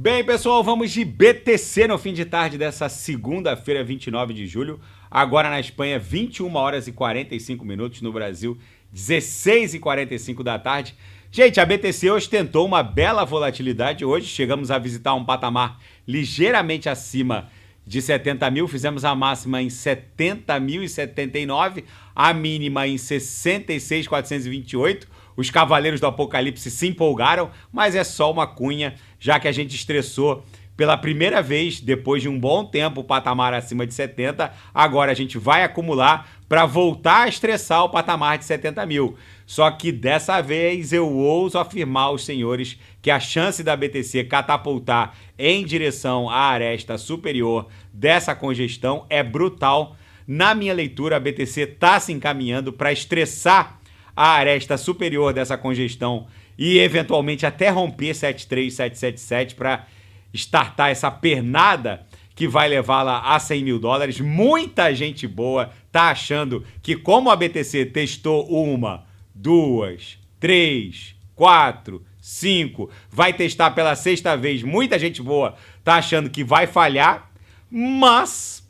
Bem, pessoal, vamos de BTC no fim de tarde dessa segunda-feira, 29 de julho. Agora na Espanha, 21 horas e 45 minutos. No Brasil, 16 e 45 da tarde. Gente, a BTC ostentou uma bela volatilidade hoje. Chegamos a visitar um patamar ligeiramente acima de 70 mil. Fizemos a máxima em 70.079, a mínima em 66.428. Os Cavaleiros do Apocalipse se empolgaram, mas é só uma cunha, já que a gente estressou pela primeira vez, depois de um bom tempo, o patamar acima de 70. Agora a gente vai acumular para voltar a estressar o patamar de 70 mil. Só que dessa vez eu ouso afirmar aos senhores que a chance da BTC catapultar em direção à aresta superior dessa congestão é brutal. Na minha leitura, a BTC está se encaminhando para estressar a aresta superior dessa congestão e eventualmente até romper 73.777 para startar essa pernada que vai levá-la a 100 mil dólares. Muita gente boa tá achando que, como a BTC testou 1, 2, 3, 4, 5, vai testar pela sexta vez, muita gente boa tá achando que vai falhar, mas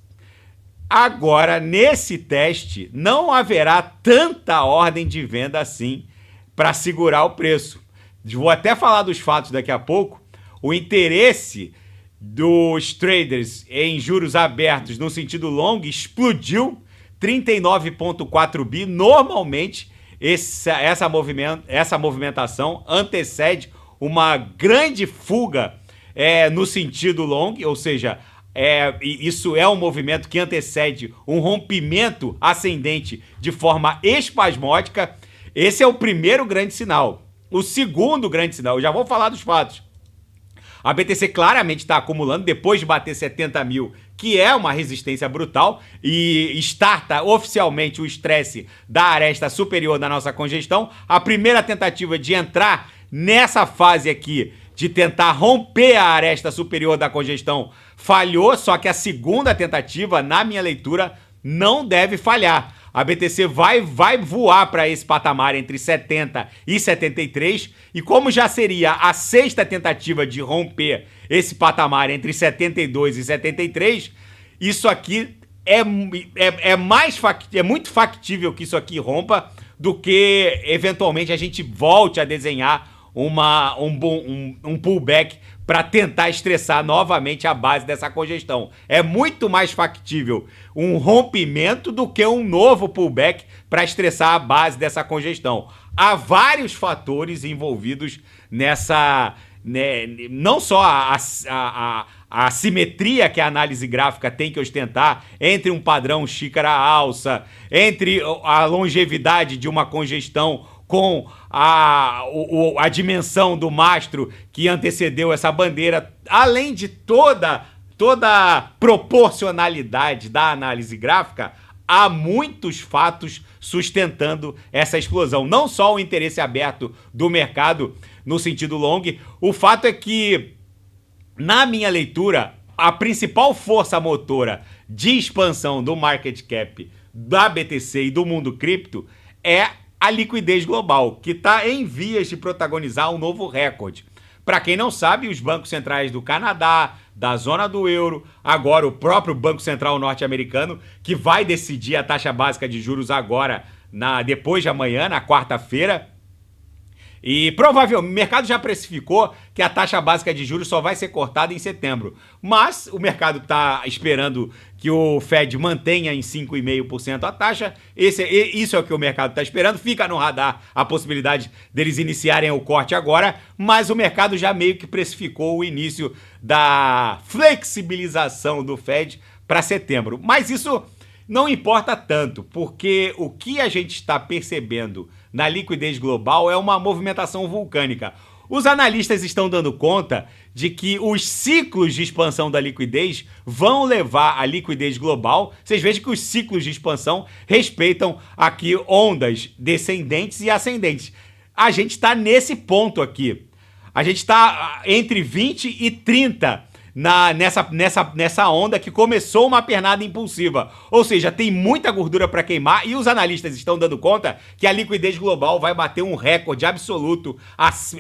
agora, nesse teste, não haverá tanta ordem de venda assim para segurar o preço. Vou até falar dos fatos daqui a pouco. O interesse dos traders em juros abertos no sentido long explodiu, 39,4 bi. Normalmente, essa movimentação antecede uma grande fuga no sentido long, ou seja, isso é um movimento que antecede um rompimento ascendente de forma espasmódica. Esse é o primeiro grande sinal. O segundo grande sinal, eu já vou falar dos fatos. A BTC claramente está acumulando depois de bater 70 mil, que é uma resistência brutal, e starta oficialmente o estresse da aresta superior da nossa congestão. A primeira tentativa de entrar nessa fase aqui, de tentar romper a aresta superior da congestão, falhou, só que a segunda tentativa, na minha leitura, não deve falhar. A BTC vai voar para esse patamar entre 70 e 73, e como já seria a sexta tentativa de romper esse patamar entre 72 e 73, isso aqui é muito factível que isso aqui rompa do que eventualmente a gente volte a desenhar um pullback para tentar estressar novamente a base dessa congestão. É muito mais factível um rompimento do que um novo pullback para estressar a base dessa congestão. Há vários fatores envolvidos nessa, né, não só a simetria que a análise gráfica tem que ostentar entre um padrão xícara alça, entre a longevidade de uma congestão com a dimensão do mastro que antecedeu essa bandeira, além de toda a proporcionalidade da análise gráfica, há muitos fatos sustentando essa explosão. Não só o interesse aberto do mercado no sentido long, o fato é que, na minha leitura, a principal força motora de expansão do market cap da BTC e do mundo cripto é a liquidez global, que está em vias de protagonizar um novo recorde. Para quem não sabe, os bancos centrais do Canadá, da zona do euro, agora o próprio Banco Central norte-americano, que vai decidir a taxa básica de juros agora, depois de amanhã, na quarta-feira. E provavelmente o mercado já precificou que a taxa básica de juros só vai ser cortada em setembro. Mas o mercado está esperando que o Fed mantenha em 5,5% a taxa. Isso é o que o mercado está esperando. Fica no radar a possibilidade deles iniciarem o corte agora. Mas o mercado já meio que precificou o início da flexibilização do Fed para setembro. Mas isso não importa tanto, porque o que a gente está percebendo na liquidez global é uma movimentação vulcânica. Os analistas estão dando conta de que os ciclos de expansão da liquidez vão levar a liquidez global. Vocês vejam que os ciclos de expansão respeitam aqui ondas descendentes e ascendentes. A gente está nesse ponto aqui. A gente está entre 20 e 30 nessa onda que começou uma pernada impulsiva. Ou seja, tem muita gordura para queimar e os analistas estão dando conta que a liquidez global vai bater um recorde absoluto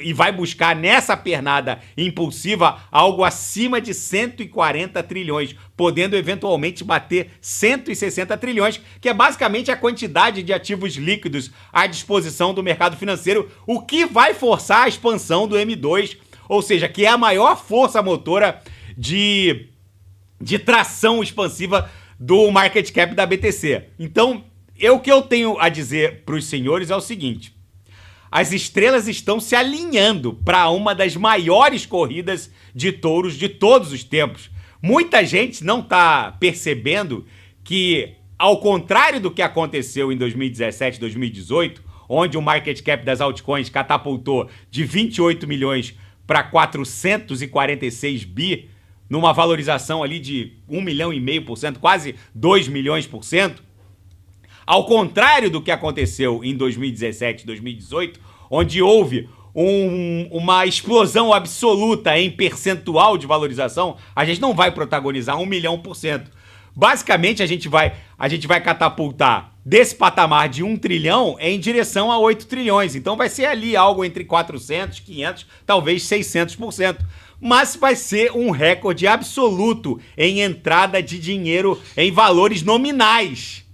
e vai buscar nessa pernada impulsiva algo acima de 140 trilhões, podendo eventualmente bater 160 trilhões, que é basicamente a quantidade de ativos líquidos à disposição do mercado financeiro, o que vai forçar a expansão do M2, ou seja, que é a maior força motora de tração expansiva do market cap da BTC. Então, o que eu tenho a dizer para os senhores é o seguinte: as estrelas estão se alinhando para uma das maiores corridas de touros de todos os tempos. Muita gente não está percebendo que, ao contrário do que aconteceu em 2017, 2018, onde o market cap das altcoins catapultou de 28 milhões para 446 bi, numa valorização ali de 1,5 milhão, quase 2 milhões por cento, ao contrário do que aconteceu em 2017 e 2018, onde houve uma explosão absoluta em percentual de valorização, a gente não vai protagonizar 1 milhão por cento. Basicamente, a gente vai catapultar desse patamar de 1 trilhão em direção a 8 trilhões. Então vai ser ali algo entre 400, 500, talvez 600%. Mas vai ser um recorde absoluto em entrada de dinheiro em valores nominais.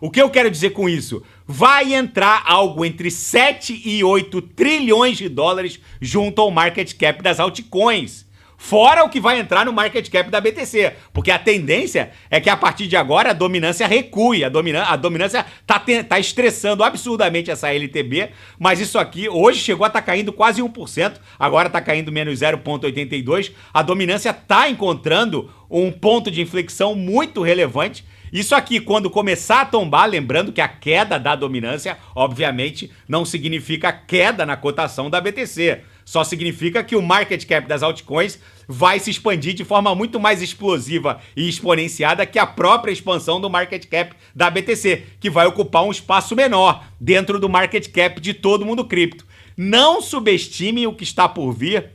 O que eu quero dizer com isso? Vai entrar algo entre 7 e 8 trilhões de dólares junto ao market cap das altcoins. Fora o que vai entrar no market cap da BTC. Porque a tendência é que a partir de agora a dominância recue. A dominância tá estressando absurdamente essa LTB. Mas isso aqui hoje chegou a estar caindo quase 1%. Agora está caindo menos 0,82%. A dominância está encontrando um ponto de inflexão muito relevante. Isso aqui, quando começar a tombar, lembrando que a queda da dominância, obviamente, não significa queda na cotação da BTC. Só significa que o market cap das altcoins vai se expandir de forma muito mais explosiva e exponenciada que a própria expansão do market cap da BTC, que vai ocupar um espaço menor dentro do market cap de todo mundo cripto. Não subestime o que está por vir.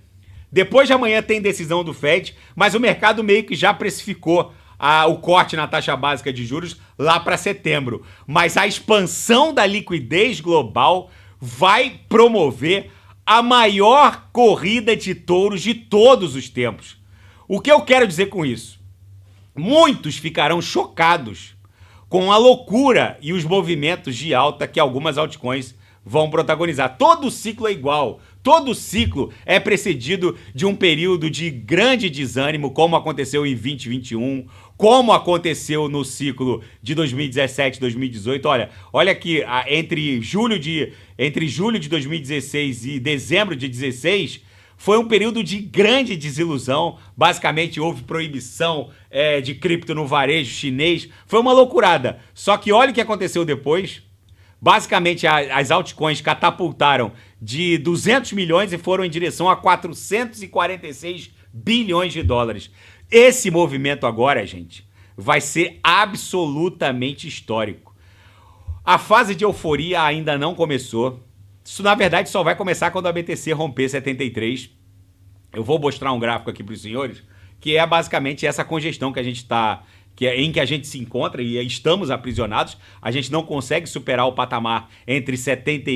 Depois de amanhã tem decisão do Fed, mas o mercado meio que já precificou o corte na taxa básica de juros lá para setembro. Mas a expansão da liquidez global vai promover a maior corrida de touros de todos os tempos. O que eu quero dizer com isso? Muitos ficarão chocados com a loucura e os movimentos de alta que algumas altcoins vão protagonizar. Todo ciclo é igual. Todo ciclo é precedido de um período de grande desânimo, como aconteceu em 2021, como aconteceu no ciclo de 2017 e 2018. Olha aqui, entre julho de 2016 e dezembro de 2016, foi um período de grande desilusão. Basicamente, houve proibição de cripto no varejo chinês. Foi uma loucurada. Só que olha o que aconteceu depois. Basicamente, as altcoins catapultaram de 200 milhões e foram em direção a 446 bilhões de dólares. Esse movimento agora, gente, vai ser absolutamente histórico. A fase de euforia ainda não começou. Isso, na verdade, só vai começar quando a BTC romper 73. Eu vou mostrar um gráfico aqui para os senhores, que é basicamente essa congestão que a gente está... em que a gente se encontra e estamos aprisionados. A gente não consegue superar o patamar entre 70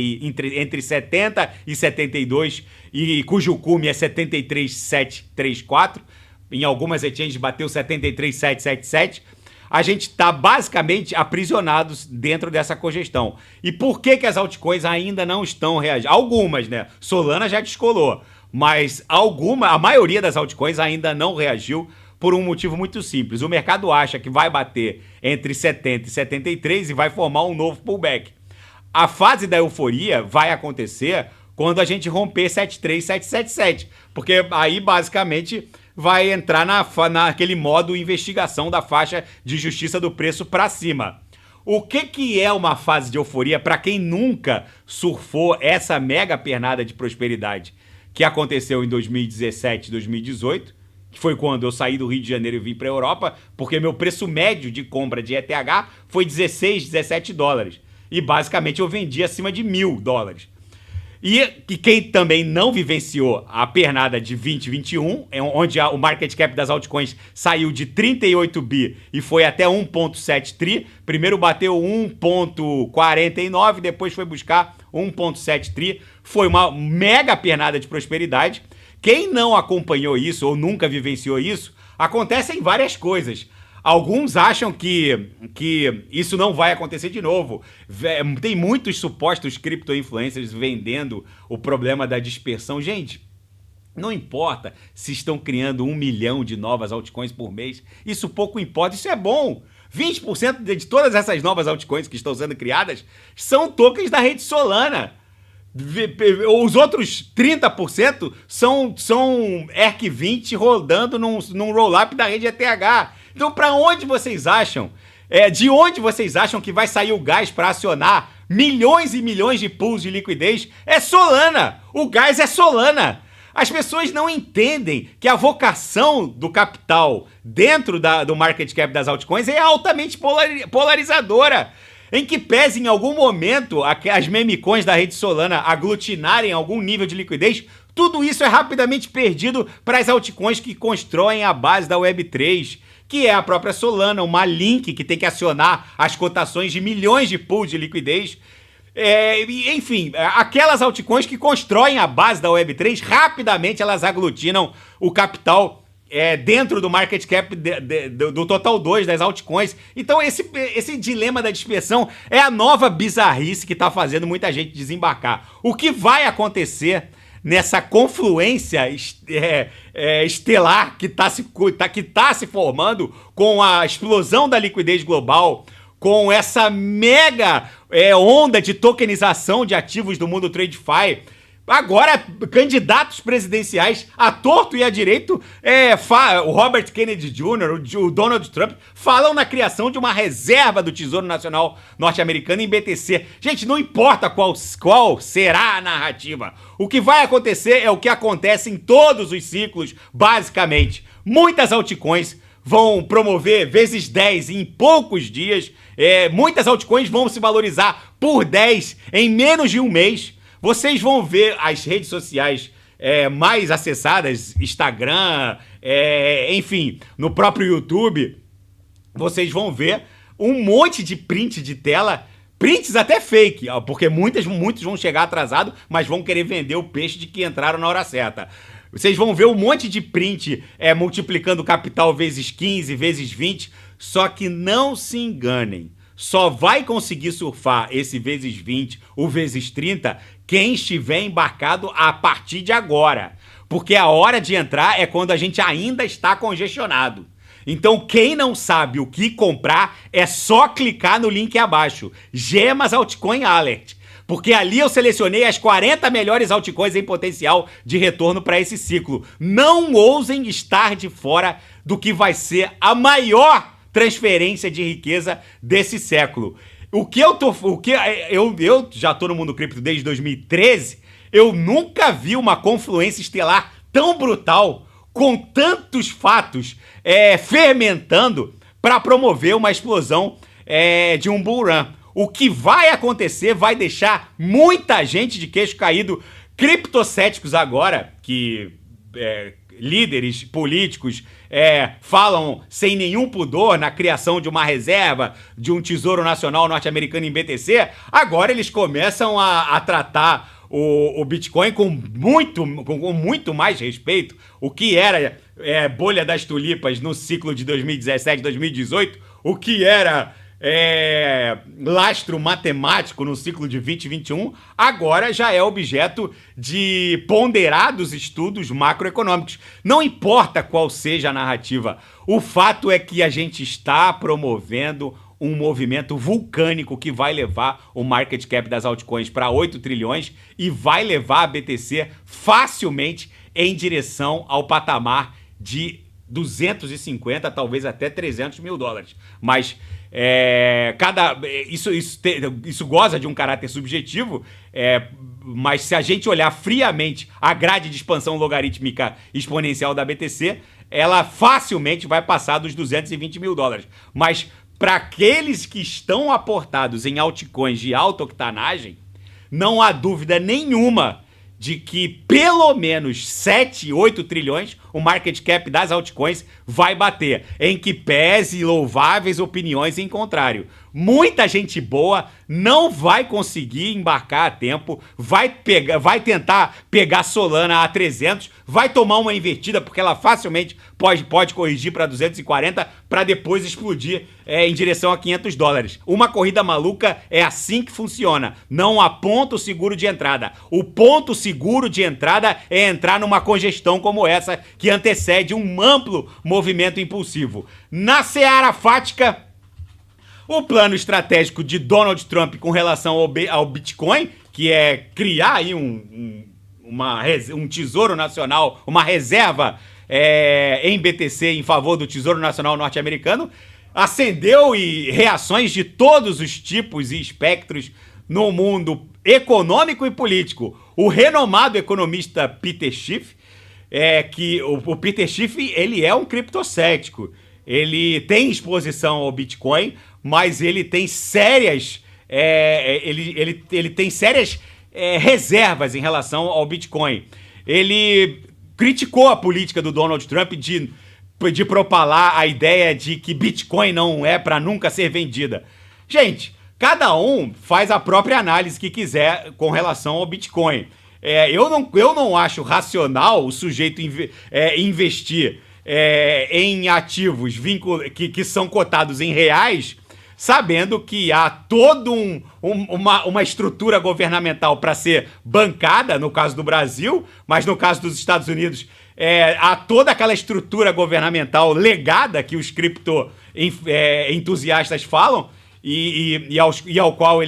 e 72, e cujo cume é 73,734. Em algumas exchanges bateu 73,777. A gente está basicamente aprisionados dentro dessa congestão. E por que as altcoins ainda não estão reagindo? Algumas, né? Solana já descolou, mas a maioria das altcoins ainda não reagiu, por um motivo muito simples. O mercado acha que vai bater entre 70 e 73 e vai formar um novo pullback. A fase da euforia vai acontecer quando a gente romper 73,777, porque aí basicamente vai entrar naquele modo investigação da faixa de justiça do preço para cima. O que é uma fase de euforia para quem nunca surfou essa mega pernada de prosperidade que aconteceu em 2017 e 2018? Que foi quando eu saí do Rio de Janeiro e vim para a Europa, porque meu preço médio de compra de ETH foi 16, 17 dólares. E basicamente eu vendi acima de $1.000. E quem também não vivenciou a pernada de 2021, onde o market cap das altcoins saiu de 38 bi e foi até 1,7 tri. Primeiro bateu 1,49, depois foi buscar 1,7 tri. Foi uma mega pernada de prosperidade. Quem não acompanhou isso ou nunca vivenciou isso, acontecem várias coisas. Alguns acham que isso não vai acontecer de novo. Tem muitos supostos cripto-influencers vendendo o problema da dispersão. Gente, não importa se estão criando 1 milhão de novas altcoins por mês. Isso pouco importa, isso é bom. 20% de todas essas novas altcoins que estão sendo criadas são tokens da rede Solana. Os outros 30% são ERC20 rodando num roll-up da rede ETH. Então, para onde vocês acham? De onde vocês acham que vai sair o gás para acionar milhões e milhões de pools de liquidez? É Solana! O gás é Solana! As pessoas não entendem que a vocação do capital dentro do market cap das altcoins é altamente polarizadora. Em que pese em algum momento as memecoins da rede Solana aglutinarem algum nível de liquidez, tudo isso é rapidamente perdido para as altcoins que constroem a base da Web3, que é a própria Solana, uma Link que tem que acionar as cotações de milhões de pools de liquidez. Enfim, aquelas altcoins que constroem a base da Web3, rapidamente elas aglutinam o capital dentro do market cap do Total 2 das altcoins. Então esse dilema da dispersão é a nova bizarrice que está fazendo muita gente desembarcar. O que vai acontecer nessa confluência estelar que está se formando com a explosão da liquidez global, com essa mega onda de tokenização de ativos do mundo TradeFi? Agora, candidatos presidenciais, a torto e a direito, o Robert Kennedy Jr., o Donald Trump, falam na criação de uma reserva do Tesouro Nacional norte-americano em BTC. Gente, não importa qual será a narrativa. O que vai acontecer é o que acontece em todos os ciclos, basicamente. Muitas altcoins vão promover vezes 10 em poucos dias. Muitas altcoins vão se valorizar por 10 em menos de um mês. Vocês vão ver as redes sociais mais acessadas, Instagram, enfim, no próprio YouTube, vocês vão ver um monte de print de tela, prints até fake, porque muitos vão chegar atrasado, mas vão querer vender o peixe de que entraram na hora certa. Vocês vão ver um monte de print multiplicando o capital vezes 15, vezes 20, só que não se enganem. Só vai conseguir surfar esse vezes 20, o vezes 30, quem estiver embarcado a partir de agora. Porque a hora de entrar é quando a gente ainda está congestionado. Então, quem não sabe o que comprar, é só clicar no link abaixo. Gemas Altcoin Alert. Porque ali eu selecionei as 40 melhores altcoins em potencial de retorno para esse ciclo. Não ousem estar de fora do que vai ser a maior transferência de riqueza desse século. Eu já tô no mundo cripto desde 2013, eu nunca vi uma confluência estelar tão brutal, com tantos fatos fermentando para promover uma explosão de um bull run. O que vai acontecer vai deixar muita gente de queixo caído, criptocéticos agora, que líderes políticos falam sem nenhum pudor na criação de uma reserva de um Tesouro Nacional norte-americano em BTC, agora eles começam a tratar o Bitcoin com muito mais respeito. O que era bolha das tulipas no ciclo de 2017, 2018, o que era lastro matemático no ciclo de 2021, agora já é objeto de ponderados estudos macroeconômicos. Não importa qual seja a narrativa, o fato é que a gente está promovendo um movimento vulcânico que vai levar o market cap das altcoins para 8 trilhões e vai levar a BTC facilmente em direção ao patamar de 250, talvez até 300 mil dólares. Mas isso goza de um caráter subjetivo, mas se a gente olhar friamente a grade de expansão logarítmica exponencial da BTC, ela facilmente vai passar dos 220 mil dólares. Mas para aqueles que estão aportados em altcoins de alta octanagem, não há dúvida nenhuma de que pelo menos 7, 8 trilhões o market cap das altcoins vai bater, em que pese louváveis opiniões em contrário. Muita gente boa não vai conseguir embarcar a tempo, vai tentar pegar Solana a 300, vai tomar uma invertida porque ela facilmente pode corrigir para 240 para depois explodir em direção a $500. Uma corrida maluca é assim que funciona. Não há ponto seguro de entrada. O ponto seguro de entrada é entrar numa congestão como essa que antecede um amplo movimento impulsivo. Na seara fática, o plano estratégico de Donald Trump com relação ao Bitcoin, que é criar aí um tesouro nacional, uma reserva em BTC em favor do Tesouro Nacional norte-americano, acendeu reações de todos os tipos e espectros no mundo econômico e político. O renomado economista Peter Schiff, que o Peter Schiff, ele é um criptocético. Ele tem exposição ao Bitcoin, mas ele tem sérias ele tem sérias reservas em relação ao Bitcoin. Ele criticou a política do Donald Trump de propalar a ideia de que Bitcoin não é para nunca ser vendida. Gente, cada um faz a própria análise que quiser com relação ao Bitcoin. Eu não acho racional o sujeito investir em ativos que são cotados em reais, sabendo que há toda uma estrutura governamental para ser bancada, no caso do Brasil, mas no caso dos Estados Unidos, há toda aquela estrutura governamental legada que os cripto-entusiastas falam, e ao qual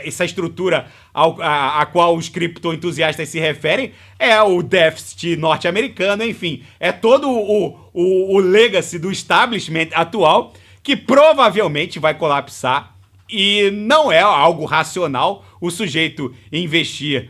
essa estrutura a qual os cripto-entusiastas se referem é o déficit norte-americano, enfim, é todo o legacy do establishment atual que provavelmente vai colapsar, e não é algo racional o sujeito investir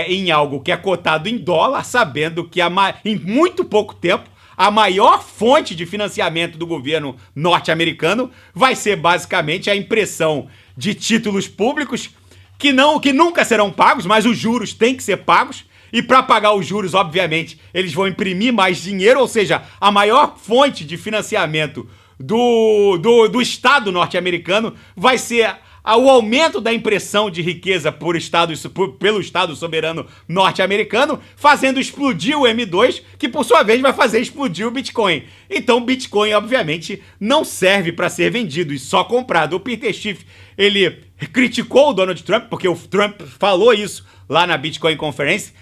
em algo que é cotado em dólar, sabendo que em muito pouco tempo a maior fonte de financiamento do governo norte-americano vai ser basicamente a impressão de títulos públicos que nunca serão pagos, mas os juros têm que ser pagos. E para pagar os juros, obviamente, eles vão imprimir mais dinheiro, ou seja, a maior fonte de financiamento do Estado norte-americano vai ser o aumento da impressão de riqueza pelo Estado soberano norte-americano, fazendo explodir o M2, que por sua vez vai fazer explodir o Bitcoin. Então o Bitcoin, obviamente, não serve para ser vendido e só comprado. O Peter Schiff, ele criticou o Donald Trump, porque o Trump falou isso lá na Bitcoin Conference.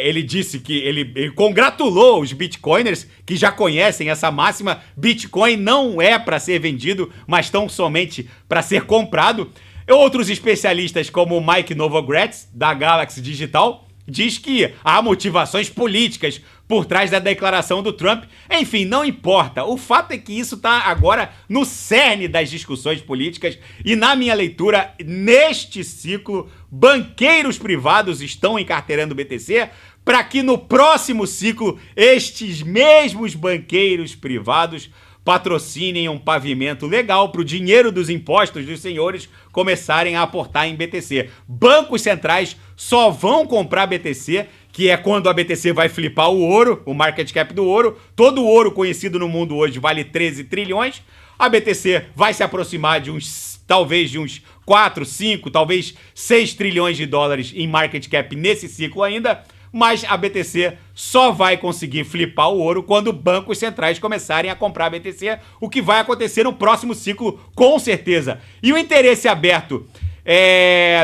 Ele disse que ele congratulou os bitcoiners que já conhecem essa máxima: Bitcoin não é para ser vendido, mas tão somente para ser comprado. Outros especialistas, como o Mike Novogratz, da Galaxy Digital, diz que há motivações políticas por trás da declaração do Trump. Enfim, não importa. O fato é que isso está agora no cerne das discussões políticas e, na minha leitura, neste ciclo, banqueiros privados estão encarteirando o BTC para que no próximo ciclo estes mesmos banqueiros privados patrocinem um pavimento legal para o dinheiro dos impostos dos senhores começarem a aportar em BTC. Bancos centrais só vão comprar BTC, que é quando a BTC vai flipar o ouro, o market cap do ouro. Todo o ouro conhecido no mundo hoje vale 13 trilhões. A BTC vai se aproximar talvez de uns 4, 5, talvez 6 trilhões de dólares em market cap nesse ciclo ainda. Mas a BTC só vai conseguir flipar o ouro quando bancos centrais começarem a comprar a BTC, o que vai acontecer no próximo ciclo, com certeza. E o interesse aberto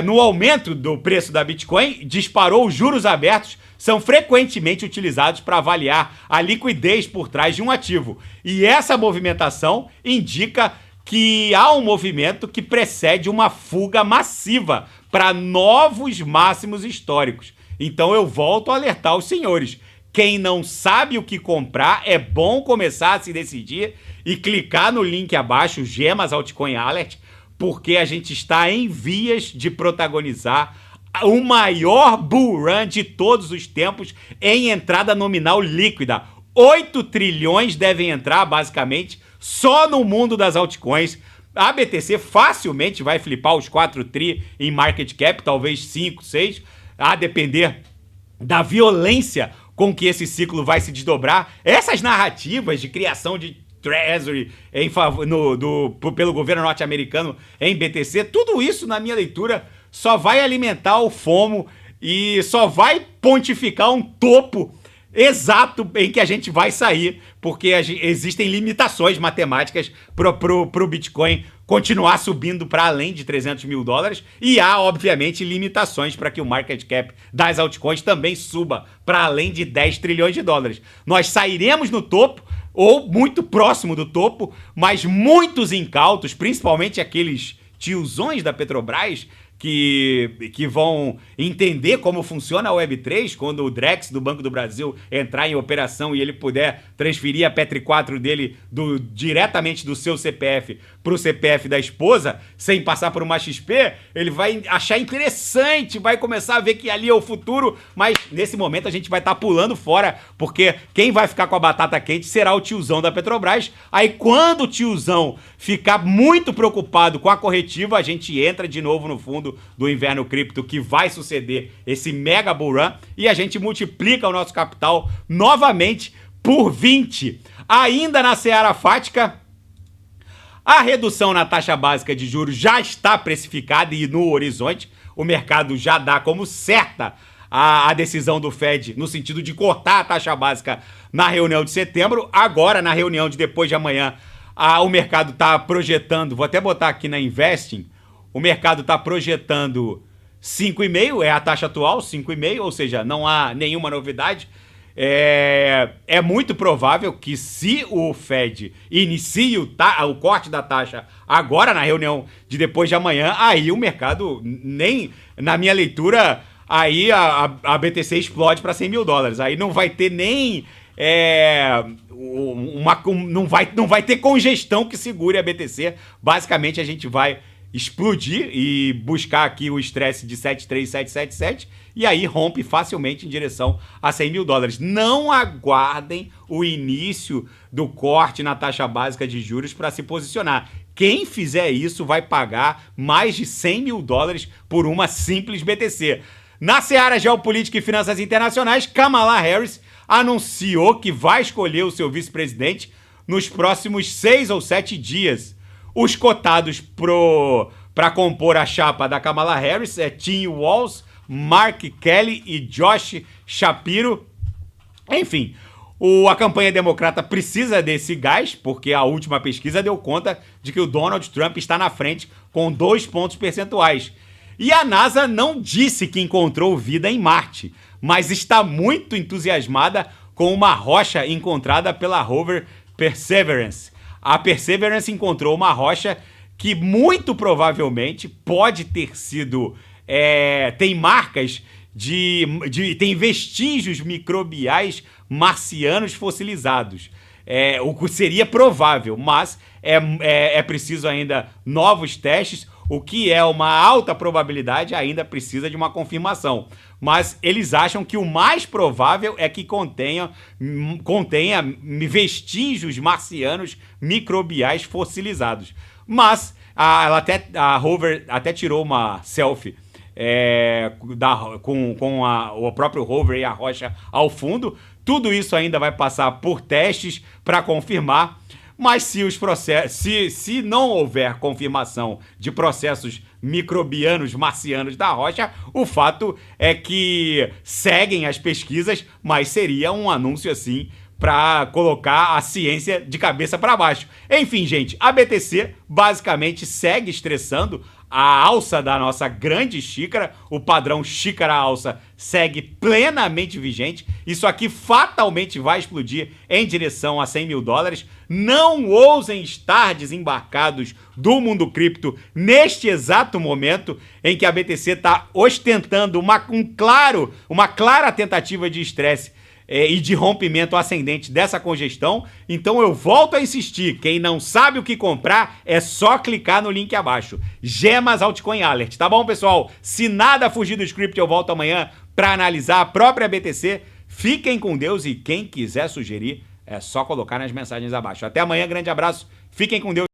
no aumento do preço da Bitcoin disparou. Os juros abertos são frequentemente utilizados para avaliar a liquidez por trás de um ativo. E essa movimentação indica que há um movimento que precede uma fuga massiva para novos máximos históricos. Então eu volto a alertar os senhores: quem não sabe o que comprar, é bom começar a se decidir e clicar no link abaixo, Gemas Altcoin Alert, porque a gente está em vias de protagonizar o maior bull run de todos os tempos em entrada nominal líquida. 8 trilhões devem entrar, basicamente, só no mundo das altcoins a BTC facilmente vai flipar os 4 tri em market cap, talvez 5, 6, a depender da violência com que esse ciclo vai se desdobrar. Essas narrativas de criação de Treasury pelo governo norte-americano em BTC, tudo isso, na minha leitura, só vai alimentar o FOMO e só vai pontificar um topo exato em que a gente vai sair, porque existem limitações matemáticas pro Bitcoin continuar subindo para além de 300 mil dólares e há, obviamente, limitações para que o market cap das altcoins também suba para além de 10 trilhões de dólares. Nós sairemos no topo ou muito próximo do topo, mas muitos incautos, principalmente aqueles tiozões da Petrobras, que vão entender como funciona a Web3 quando o Drex do Banco do Brasil entrar em operação e ele puder transferir a Petri 4 dele diretamente do seu CPF para o CPF da esposa, sem passar por uma XP, ele vai achar interessante, vai começar a ver que ali é o futuro, mas nesse momento a gente vai estar pulando fora, porque quem vai ficar com a batata quente será o tiozão da Petrobras. Aí quando o tiozão ficar muito preocupado com a corretiva, a gente entra de novo no fundo do inverno cripto que vai suceder esse mega bull run e a gente multiplica o nosso capital novamente por 20. Ainda na seara fática, a redução na taxa básica de juros já está precificada e no horizonte. O mercado já dá como certa a decisão do Fed no sentido de cortar a taxa básica na reunião de setembro. Agora, na reunião de depois de amanhã, o mercado está projetando, vou até botar aqui na Investing, o mercado está projetando 5,5, é a taxa atual, 5,5, ou seja, não há nenhuma novidade. É muito provável que se o Fed inicie o corte da taxa agora na reunião de depois de amanhã, aí o mercado, nem na minha leitura, aí a BTC explode para 100 mil dólares. Aí não vai ter nem... não vai ter congestão que segure a BTC. Basicamente a gente vai explodir e buscar aqui o estresse de 73777 e aí rompe facilmente em direção a 100 mil dólares. Não aguardem o início do corte na taxa básica de juros para se posicionar. Quem fizer isso vai pagar mais de 100 mil dólares por uma simples BTC. Na seara geopolítica e finanças internacionais, Kamala Harris anunciou que vai escolher o seu vice-presidente nos próximos 6 ou 7 dias. Os cotados para compor a chapa da Kamala Harris é Tim Walz, Mark Kelly e Josh Shapiro. Enfim, a campanha democrata precisa desse gás, porque a última pesquisa deu conta de que o Donald Trump está na frente com 2 pontos percentuais. E a NASA não disse que encontrou vida em Marte, mas está muito entusiasmada com uma rocha encontrada pela rover Perseverance. A Perseverance encontrou uma rocha que muito provavelmente pode ter sido... tem marcas tem vestígios microbiais marcianos fossilizados. O que seria provável, mas é preciso ainda novos testes. O que é uma alta probabilidade ainda precisa de uma confirmação. Mas eles acham que o mais provável é que contenha vestígios marcianos microbiais fossilizados. Mas a rover até tirou uma selfie com o próprio rover e a rocha ao fundo. Tudo isso ainda vai passar por testes para confirmar. Mas se não houver confirmação de processos microbianos marcianos da rocha, o fato é que seguem as pesquisas, mas seria um anúncio assim para colocar a ciência de cabeça para baixo. Enfim, gente, a BTC basicamente segue estressando. A alça da nossa grande xícara, o padrão xícara-alça, segue plenamente vigente. Isso aqui fatalmente vai explodir em direção a 100 mil dólares. Não ousem estar desembarcados do mundo cripto neste exato momento em que a BTC está ostentando uma clara tentativa de estresse e de rompimento ascendente dessa congestão. Então eu volto a insistir, quem não sabe o que comprar é só clicar no link abaixo. Gemas Altcoin Alert, tá bom, pessoal? Se nada fugir do script, eu volto amanhã para analisar a própria BTC. Fiquem com Deus e quem quiser sugerir é só colocar nas mensagens abaixo. Até amanhã, grande abraço, fiquem com Deus.